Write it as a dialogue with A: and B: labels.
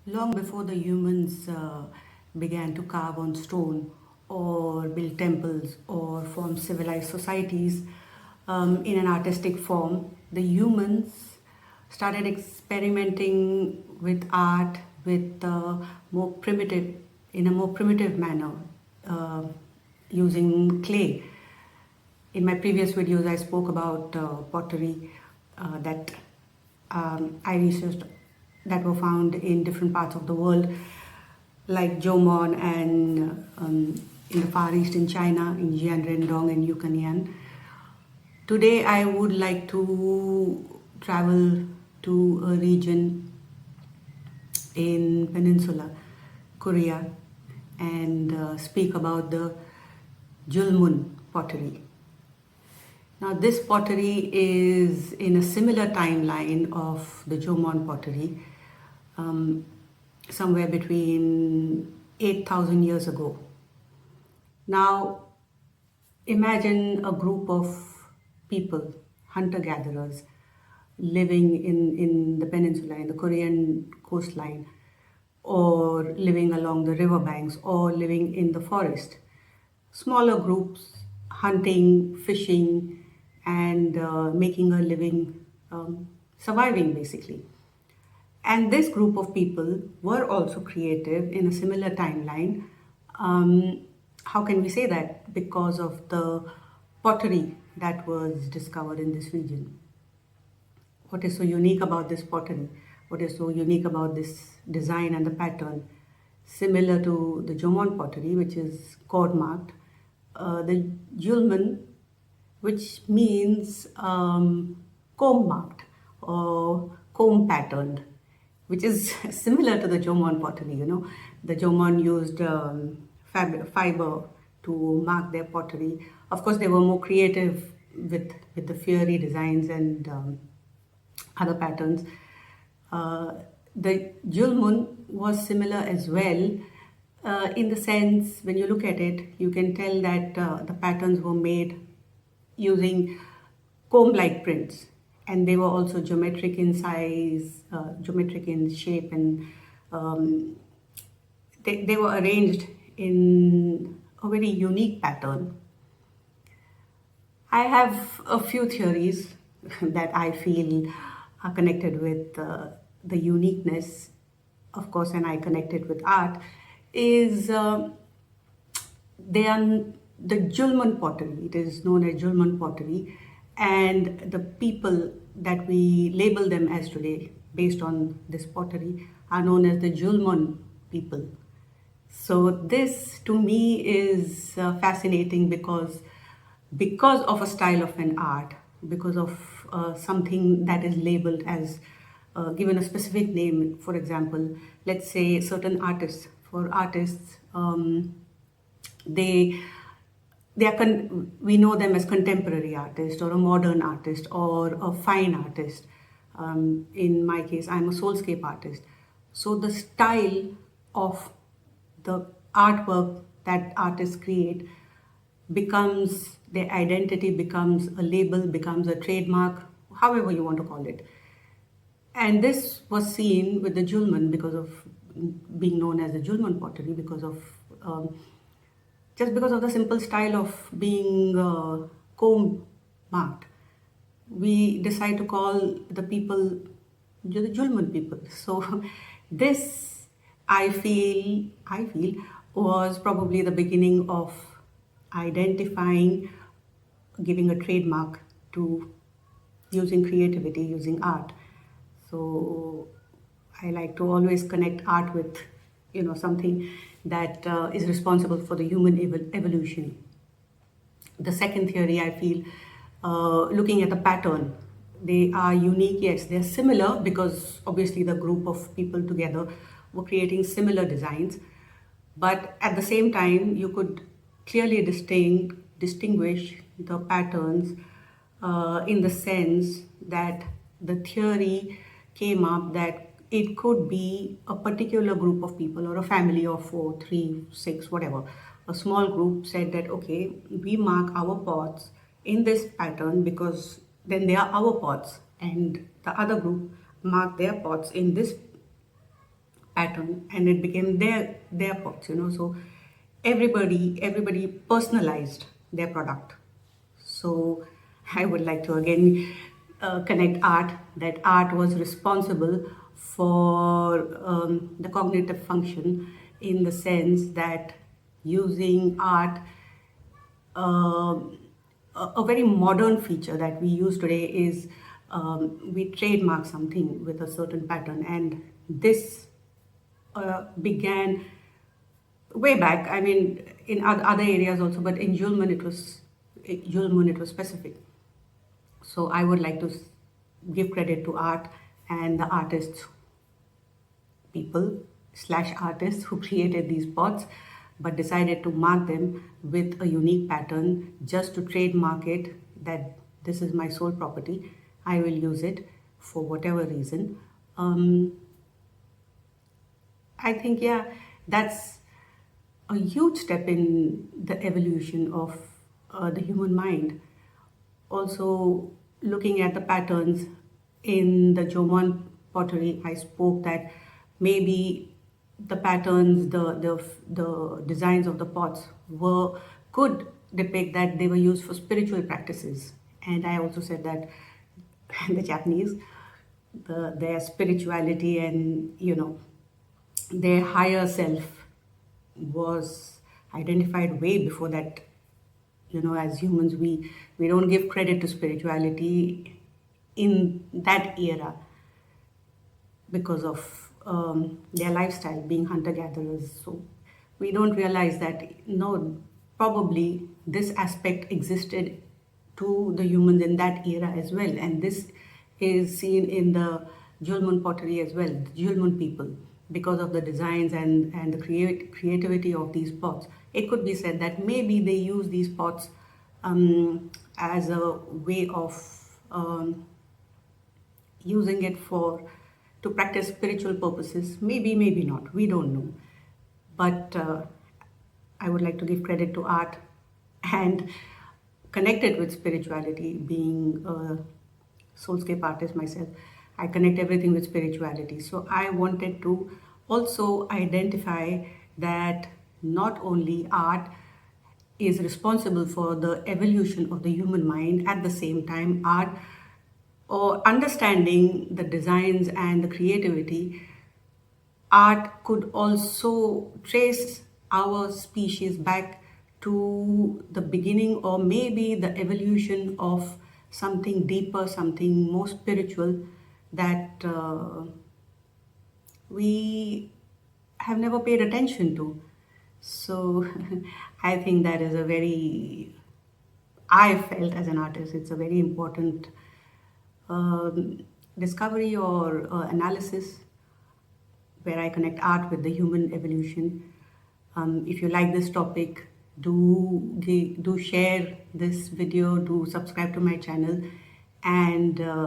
A: Long before the humans began to carve on stone or build temples or form civilized societies in an artistic form, the humans started experimenting with art with more primitive, in a more primitive manner, uh, using clay. In my previous videos, I spoke about pottery that I researched that were found in different parts of the world, like Jeulmun and in the Far East in China, in Jianrendong and Yukonian. Today, I would like to travel to a region in Peninsula Korea and speak about the Jeulmun pottery. Now, this pottery is in a similar timeline of the Jeulmun pottery, um, somewhere between 8,000 years ago. Now, imagine a group of people, hunter gatherers, living in the peninsula, in the Korean coastline, or living along the riverbanks, or living in the forest. Smaller groups hunting, fishing, and making a living, surviving basically. And this group of people were also creative in a similar timeline. Um, how can we say that? Because of the pottery that was discovered in this region. What is so unique about this pottery? What is so unique about this design and the pattern? Similar to the Jeulmun pottery, which is cord marked, the Jeulmun, which means comb marked or comb patterned, which is similar to the Jeulmun pottery. The Jeulmun used fiber to mark their pottery. Of course, they were more creative with the fiery designs and other patterns. Uh, the Julmun was similar as well, in the sense when you look at it, you can tell that the patterns were made using comb-like prints, and they were also geometric in size, geometric in shape, and um, they were arranged in a very unique pattern. I have a few theories that I feel are connected with the uniqueness, of course, and I connect it with art, is they are the Jeulmun pottery. It is known as Jeulmun pottery, and the people that we label them as today, based on this pottery, are known as the Jeulmun people. So this to me is fascinating because of a style of an art, because of something that is labeled as given a specific name. For example, let's say certain artists. For artists, they we know them as contemporary artist or a modern artist or a fine artist. In my case, I'm a soulscape artist. So the style of the artwork that artists create becomes their identity, becomes a label, becomes a trademark, however you want to call it. And this was seen with the Jeulmun because of being known as the Jeulmun pottery, because of just because of the simple style of being comb marked. We decide to call the people the Jeulmun people. So this, I feel, was probably the beginning of identifying, giving a trademark to using creativity, using art. So I like to always connect art with, something that is responsible for the human evolution. The second theory, I feel, looking at the pattern, they are unique. Yes, they're similar because obviously the group of people together were creating similar designs. But at the same time, you could clearly distinguish the patterns in the sense that the theory came up that it could be a particular group of people or a family of four, three, six, whatever. A small group said that, okay, we mark our pots in this pattern because then they are our pots, and the other group mark their pots in this pattern, and it became their pots, so everybody personalized their product. So I would like to again connect art, that art was responsible for the cognitive function, in the sense that using art, um, a very modern feature that we use today is, we trademark something with a certain pattern, and this began way back. I mean, in other areas also, but in Jeulmun it was specific. So I would like to give credit to art and the artists, people slash artists who created these pots, but decided to mark them with a unique pattern just to trademark it, that this is my sole property. I will use it for whatever reason. Um, I think, yeah, that's a huge step in the evolution of the human mind. Also, looking at the patterns in the Jeulmun pottery, I spoke that maybe the patterns, the designs of the pots could depict that they were used for spiritual practices. And I also said that the Japanese, their spirituality and their higher self was identified way before that. As humans, we don't give credit to spirituality in that era because of their lifestyle being hunter gatherers. So we don't realize that, no, probably this aspect existed to the humans in that era as well, and this is seen in the Jeulmun pottery as well, the Jeulmun people, because of the designs and the creativity of these pots. It could be said that maybe they use these pots as a way of using it to practice spiritual purposes. Maybe not. We don't know. But I would like to give credit to art and connect it with spirituality. Being a soulscape artist myself, I connect everything with spirituality. So I wanted to also identify that not only art is responsible for the evolution of the human mind, at the same time, art, or understanding the designs and the creativity, art could also trace our species back to the beginning, or maybe the evolution of something deeper, something more spiritual, that we have never paid attention to. So I think that is I felt as an artist, it's a very important discovery or analysis, where I connect art with the human evolution. If you like this topic, do share this video, do subscribe to my channel, and